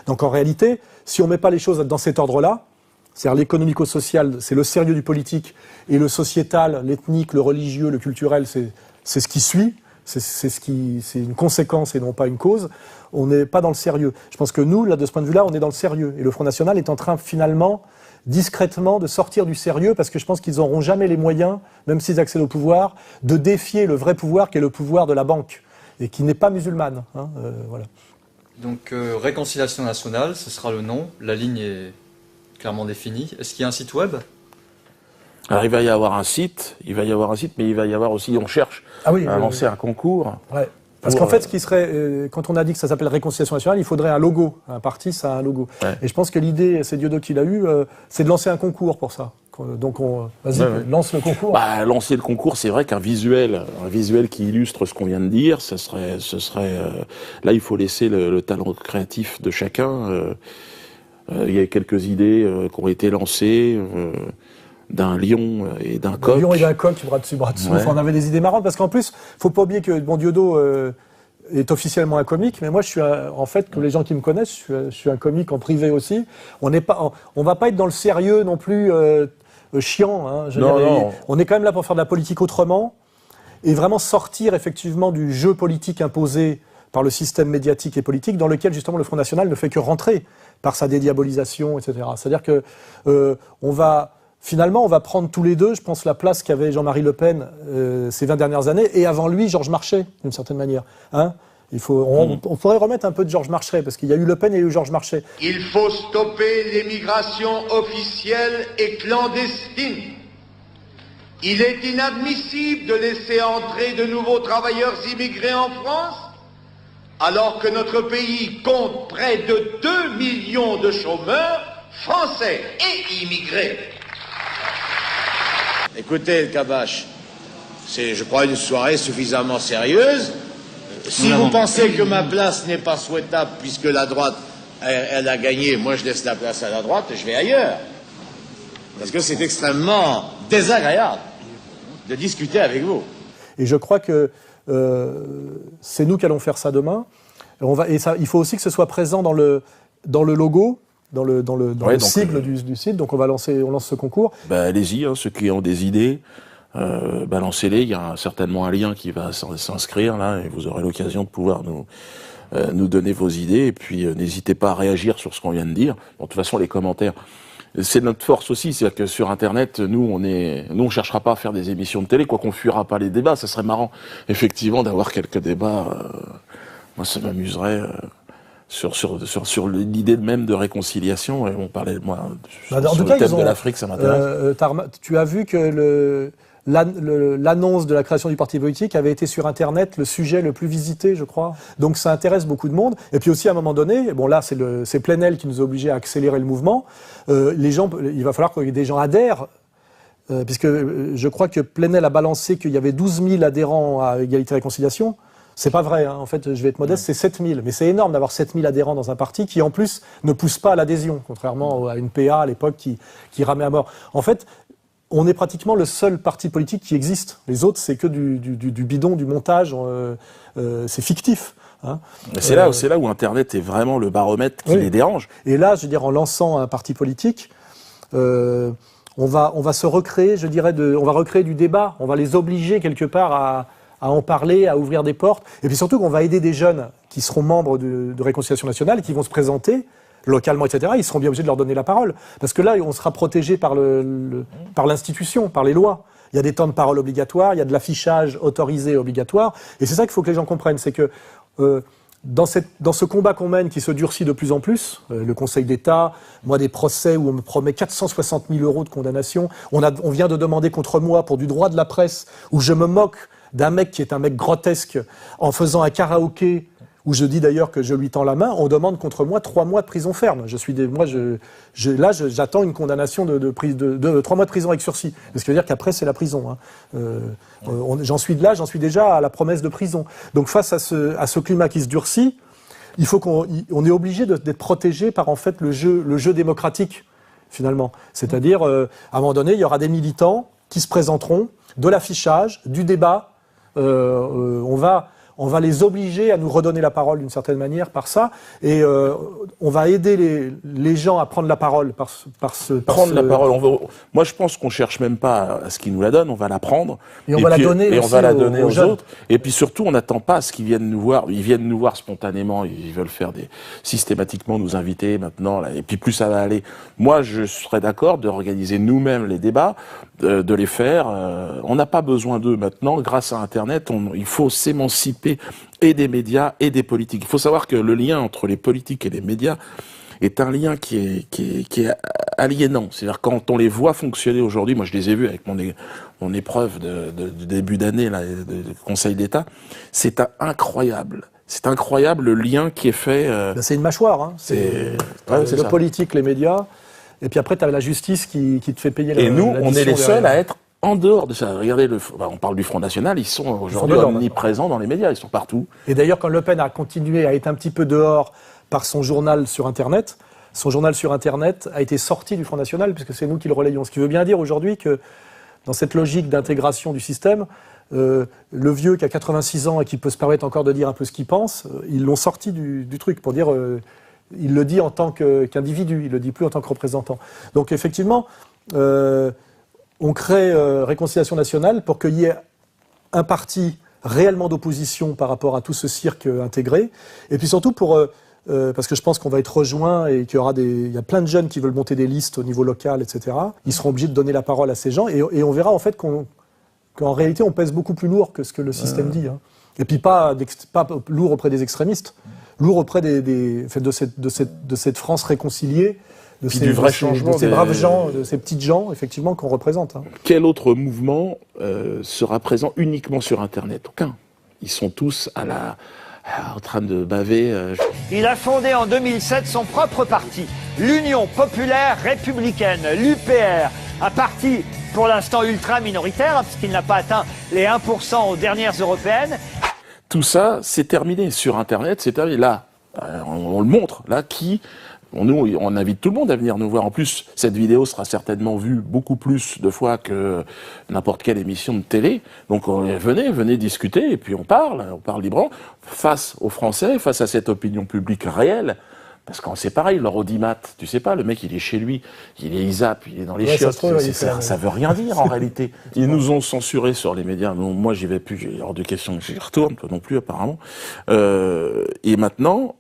Donc en réalité, si on ne met pas les choses dans cet ordre-là, c'est-à-dire l'économico-social, c'est le sérieux du politique, et le sociétal, l'ethnique, le religieux, le culturel, c'est ce qui suit, c'est une conséquence et non pas une cause, on n'est pas dans le sérieux. Je pense que nous, là, de ce point de vue-là, on est dans le sérieux. Et le Front National est en train, finalement, discrètement, de sortir du sérieux, parce que je pense qu'ils n'auront jamais les moyens, même s'ils accèdent au pouvoir, de défier le vrai pouvoir qui est le pouvoir de la banque, et qui n'est pas musulmane. Hein, voilà. Donc, Réconciliation nationale, ce sera le nom, la ligne est clairement définie. Est-ce qu'il y a un site web ? Alors il va y avoir un site, mais il va y avoir aussi, on cherche à lancer un concours. Ouais. Parce qu'en fait, ce qui serait, quand on a dit que ça s'appelle Réconciliation nationale, il faudrait un logo. Un parti, ça a un logo. Ouais. Et je pense que l'idée, c'est Diodo qui l'a eu, c'est de lancer un concours pour ça. Donc vas-y, lance le concours. Lancer le concours, c'est vrai qu'un visuel qui illustre ce qu'on vient de dire, ce serait là il faut laisser le talent créatif de chacun. Il y a quelques idées qui ont été lancées. D'un lion et d'un coq. Un lion et d'un coq, bras dessus, bras dessous. Ouais. Enfin, on avait des idées marrantes, parce qu'en plus, faut pas oublier que Diodo est officiellement un comique, mais moi, je suis en fait, comme les gens qui me connaissent, je suis un comique en privé aussi. On va pas être dans le sérieux non plus chiant. Hein, on est quand même là pour faire de la politique autrement et vraiment sortir effectivement du jeu politique imposé par le système médiatique et politique dans lequel justement le Front National ne fait que rentrer par sa dédiabolisation, etc. C'est-à-dire que Finalement, on va prendre tous les deux, je pense, la place qu'avait Jean-Marie Le Pen ces 20 dernières années, et avant lui, Georges Marchais, d'une certaine manière. Hein, on pourrait remettre un peu de Georges Marchais, parce qu'il y a eu Le Pen et il y a eu Georges Marchais. Il faut stopper l'émigration officielle et clandestine. Il est inadmissible de laisser entrer de nouveaux travailleurs immigrés en France, alors que notre pays compte près de 2 millions de chômeurs français et immigrés. Écoutez, Kabache, c'est, je crois, une soirée suffisamment sérieuse. Si vous pensez que ma place n'est pas souhaitable, puisque la droite, elle a gagné, moi je laisse la place à la droite et je vais ailleurs. Parce que c'est extrêmement désagréable de discuter avec vous. Et je crois que c'est nous qui allons faire ça demain. Il faut aussi que ce soit présent dans le logo, dans le sigle du site, donc on lance ce concours. Allez-y, ceux qui ont des idées, lancez-les, il y a certainement un lien qui va s'inscrire là, et vous aurez l'occasion de pouvoir nous donner vos idées, et puis n'hésitez pas à réagir sur ce qu'on vient de dire. Bon, de toute façon, les commentaires, c'est notre force aussi, c'est-à-dire que sur Internet, nous on cherchera pas à faire des émissions de télé, quoi qu'on fuira pas les débats. Ça serait marrant, effectivement, d'avoir quelques débats. Moi, ça m'amuserait. Sur l'idée même de réconciliation, et on parlait moi sur le thème de l'Afrique, ça m'intéresse. Tu as vu que l'annonce de la création du parti politique avait été sur Internet le sujet le plus visité, je crois. Donc ça intéresse beaucoup de monde. Et puis aussi, à un moment donné, bon là, c'est Plenel qui nous a obligés à accélérer le mouvement. Il va falloir que des gens adhèrent, puisque je crois que Plenel a balancé qu'il y avait 12 000 adhérents à Égalité et Réconciliation. C'est pas vrai, hein. En fait, je vais être modeste, c'est 7 000. Mais c'est énorme d'avoir 7 000 adhérents dans un parti qui, en plus, ne pousse pas à l'adhésion, contrairement à une PA à l'époque qui ramait à mort. En fait, on est pratiquement le seul parti politique qui existe. Les autres, c'est que du bidon, du montage, c'est fictif. Hein. C'est là où Internet est vraiment le baromètre qui les dérange. Et là, je veux dire, en lançant un parti politique, on va se recréer, je dirais, on va recréer du débat. On va les obliger quelque part à en parler, à ouvrir des portes. Et puis surtout qu'on va aider des jeunes qui seront membres de Réconciliation nationale et qui vont se présenter localement, etc. Ils seront bien obligés de leur donner la parole. Parce que là, on sera protégé par l'institution, par les lois. Il y a des temps de parole obligatoires, il y a de l'affichage autorisé obligatoire. Et c'est ça qu'il faut que les gens comprennent. C'est que dans ce combat qu'on mène, qui se durcit de plus en plus, le Conseil d'État, moi des procès où on me promet 460 000 € de condamnation, on vient de demander contre moi pour du droit de la presse, où je me moque d'un mec qui est un mec grotesque en faisant un karaoké, où je dis d'ailleurs que je lui tends la main, on demande contre moi 3 mois de prison ferme. J'attends une condamnation de 3 mois de prison avec sursis. Ce qui veut dire qu'après, c'est la prison. Hein. J'en suis déjà à la promesse de prison. Donc face à ce climat qui se durcit, il faut on est obligé d'être protégé par en fait le jeu démocratique, finalement. C'est-à-dire, à un moment donné, il y aura des militants qui se présenteront, de l'affichage, du débat. On va les obliger à nous redonner la parole d'une certaine manière par ça, et on va aider les gens à prendre la parole la parole. Moi, je pense qu'on cherche même pas à ce qu'ils nous la donnent, on va la prendre et on va la donner aux autres. Et puis surtout, on n'attend pas à ce qu'ils viennent nous voir. Ils viennent nous voir spontanément. Ils veulent faire systématiquement nous inviter maintenant. Là, et puis plus ça va aller. Moi, je serais d'accord d'organiser nous-mêmes les débats, de les faire. On n'a pas besoin d'eux maintenant. Grâce à Internet, il faut s'émanciper et des médias et des politiques. Il faut savoir que le lien entre les politiques et les médias est un lien qui est aliénant. C'est-à-dire quand on les voit fonctionner aujourd'hui, moi je les ai vus avec mon épreuve de début d'année là, de Conseil d'État, c'est incroyable. C'est incroyable le lien qui est fait. C'est une mâchoire. Hein. C'est le politique, les médias. Et puis après, tu as la justice qui te fait payer la. Et nous, on est les seuls à être en dehors de ça. Regardez, on parle du Front National, ils sont aujourd'hui omniprésents dans les médias, ils sont partout. Et d'ailleurs, quand Le Pen a continué à être un petit peu dehors par son journal sur Internet a été sorti du Front National, puisque c'est nous qui le relayons. Ce qui veut bien dire aujourd'hui que dans cette logique d'intégration du système, le vieux qui a 86 ans et qui peut se permettre encore de dire un peu ce qu'il pense, ils l'ont sorti du truc pour dire... il le dit en tant qu'individu, il le dit plus en tant que représentant. Donc effectivement, on crée Réconciliation nationale pour qu'il y ait un parti réellement d'opposition par rapport à tout ce cirque intégré, et puis surtout parce que je pense qu'on va être rejoint et qu'il y a plein de jeunes qui veulent monter des listes au niveau local, etc. Ils seront obligés de donner la parole à ces gens, et on verra en fait qu'en réalité on pèse beaucoup plus lourd que ce que le système dit. Hein. Et puis pas lourd auprès des extrémistes, lourd auprès de cette France réconciliée, de ces braves gens, de ces petites gens, effectivement, qu'on représente. Hein. Quel autre mouvement sera présent uniquement sur Internet? Aucun. Ils sont tous en train de baver. Il a fondé en 2007 son propre parti, l'Union populaire républicaine, l'UPR, un parti pour l'instant ultra minoritaire, hein, puisqu'il n'a pas atteint les 1% aux dernières européennes. Tout ça, c'est terminé sur Internet, c'est terminé. Là, on le montre, là, on invite tout le monde à venir nous voir. En plus, cette vidéo sera certainement vue beaucoup plus de fois que n'importe quelle émission de télé. Donc, venez discuter, et puis on parle librement, face aux Français, face à cette opinion publique réelle. Parce que c'est pareil, leur audimat, tu sais pas, le mec il est chez lui, il zappe, il est dans les chiottes, ça veut rien dire en réalité. Ils nous ont censurés sur les médias, moi j'y vais plus, j'ai hors de question que j'y retourne, toi non plus apparemment. Et maintenant,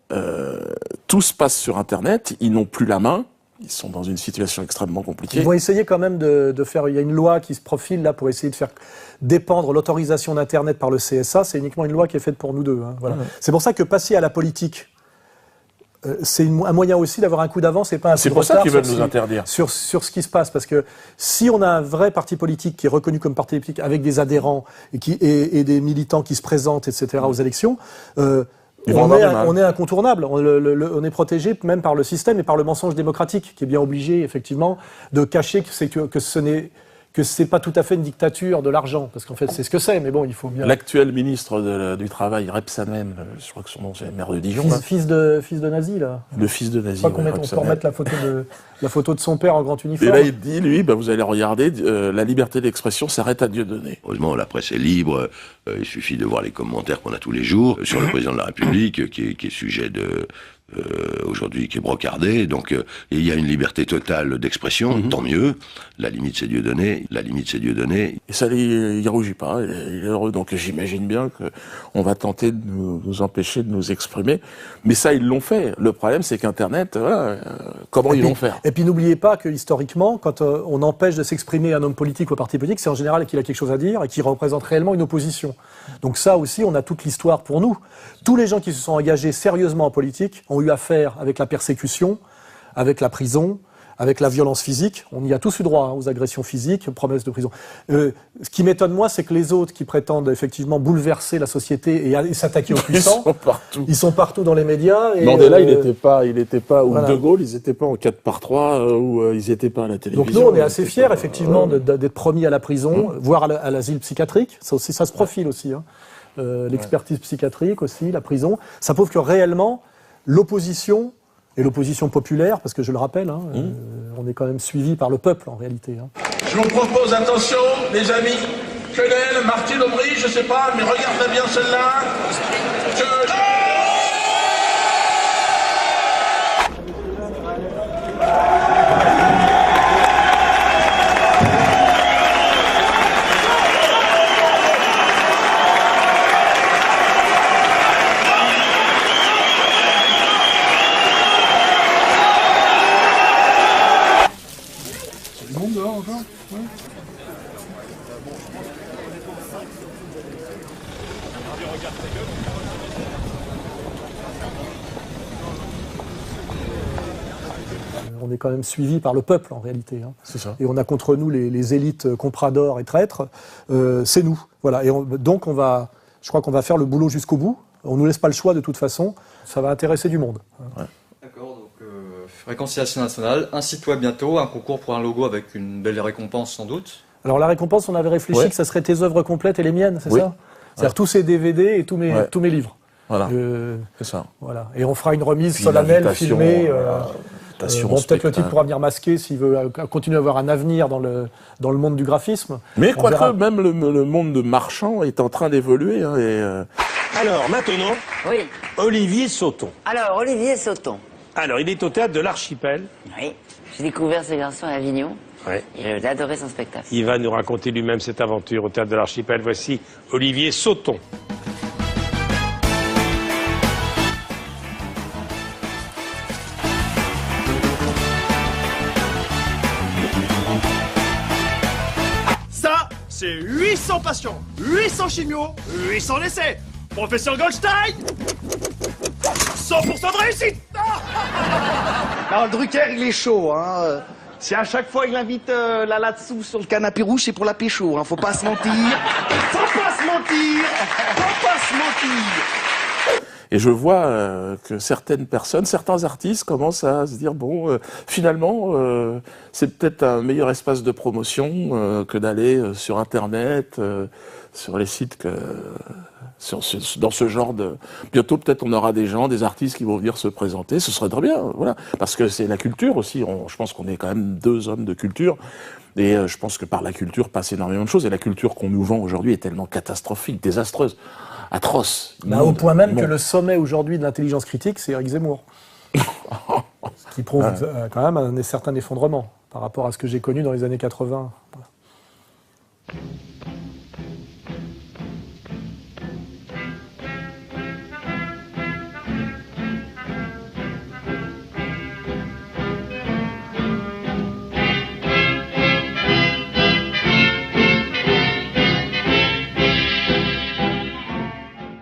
tout se passe sur Internet, ils n'ont plus la main, Ils sont dans une situation extrêmement compliquée. Ils vont essayer quand même de faire... Il y a une loi qui se profile là pour essayer de faire dépendre l'autorisation d'Internet par le CSA. C'est uniquement une loi qui est faite pour nous deux. Hein, voilà. C'est pour ça que passer à la politique, c'est un moyen aussi d'avoir un coup d'avance et pas un coup de retard. C'est pour ça qu'ils veulent nous interdire. Sur ce qui se passe. Parce que si on a un vrai parti politique qui est reconnu comme parti politique avec des adhérents et des militants qui se présentent, etc., aux élections... on est incontournable, on est protégé même par le système et par le mensonge démocratique, qui est bien obligé, effectivement, de cacher que c'est pas tout à fait une dictature de l'argent, parce qu'en fait c'est ce que c'est, mais bon, il faut bien... L'actuel ministre du Travail, Rebsamen, je crois que son nom c'est le maire de Dijon. Fils de nazi, là. Le fils de nazi. Je crois on peut remettre la photo de son père en grand uniforme. Et là il dit, lui, vous allez regarder, la liberté d'expression s'arrête à Dieudonné. Heureusement, la presse est libre, il suffit de voir les commentaires qu'on a tous les jours sur le président de la République, qui est sujet de... aujourd'hui qui est brocardé, donc il y a une liberté totale d'expression, tant mieux. La limite c'est Dieudonné, Et ça il rougit pas, il est heureux, donc j'imagine bien qu'on va tenter de nous empêcher de nous exprimer, mais ça ils l'ont fait. Le problème c'est qu'Internet, comment ils vont faire? Et puis n'oubliez pas que historiquement, quand on empêche de s'exprimer un homme politique ou un parti politique, c'est en général qu'il a quelque chose à dire et qu'il représente réellement une opposition. Donc ça aussi, on a toute l'histoire pour nous. Tous les gens qui se sont engagés sérieusement en politique ont eu affaire avec la persécution, avec la prison, avec la violence physique. On y a tous eu droit aux agressions physiques, promesses de prison. Ce qui m'étonne, moi, c'est que les autres qui prétendent effectivement bouleverser la société et s'attaquer aux puissants, ils sont partout dans les médias. Et Mandela, il n'était pas, ou voilà. De Gaulle, ils n'étaient pas en 4x3, ou ils n'étaient pas à la télévision. Donc nous, on est assez fiers, effectivement, d'être promis à la prison, voire à l'asile psychiatrique. Ça aussi, ça se profile aussi. Hein. L'expertise psychiatrique aussi, la prison. Ça prouve que réellement, l'opposition, et l'opposition populaire, parce que je le rappelle, hein, on est quand même suivi par le peuple en réalité. Hein. Je vous propose, attention, les amis, Quenelle, Martine Aubry, je sais pas, mais regardez bien celle-là. On est quand même suivi par le peuple en réalité. Hein. C'est ça. Et on a contre nous les élites compradors et traîtres. C'est nous. Voilà. Et donc je crois qu'on va faire le boulot jusqu'au bout. On nous laisse pas le choix de toute façon. Ça va intéresser du monde. Ouais. D'accord. Donc Réconciliation nationale, un site web bientôt, un concours pour un logo avec une belle récompense sans doute. Alors la récompense, on avait réfléchi que ça serait tes œuvres complètes et les miennes, c'est ça? C'est-à-dire tous ces DVD et tous mes livres. Voilà. C'est ça. Voilà. Et on fera une remise solennelle, filmée. Peut-être le type pourra venir masquer s'il veut continuer à avoir un avenir dans le monde du graphisme. Mais quoique même le monde de marchand est en train d'évoluer. Hein, Alors maintenant, Olivier Sauton. Alors Olivier Sauton. Alors il est au théâtre de l'Archipel. Oui, j'ai découvert ce garçon à Avignon. Oui. Et j'ai adoré son spectacle. Il va nous raconter lui-même cette aventure au théâtre de l'Archipel. Voici Olivier Sauton. Ça, c'est 800 patients, 800 chimios, 800 essais. Professeur Goldstein, 100% de réussite. Alors, Drucker, il est chaud, hein. Si à chaque fois il invite la là-dessous sur le canapé rouge, c'est pour la pécho, hein. Faut pas se mentir. Faut pas se mentir. Faut pas se mentir. Et je vois que certaines personnes, certains artistes commencent à se dire finalement, c'est peut-être un meilleur espace de promotion que d'aller sur Internet, sur les sites dans ce genre de... Bientôt, peut-être, on aura des artistes qui vont venir se présenter. Ce serait très bien, voilà. Parce que c'est la culture aussi. Je pense qu'on est quand même deux hommes de culture. Et je pense que par la culture passe énormément de choses. Et la culture qu'on nous vend aujourd'hui est tellement catastrophique, désastreuse, atroce. Au point même que le sommet aujourd'hui de l'intelligence critique, c'est Éric Zemmour. Ce qui prouve quand même un certain effondrement par rapport à ce que j'ai connu dans les années 80. Voilà.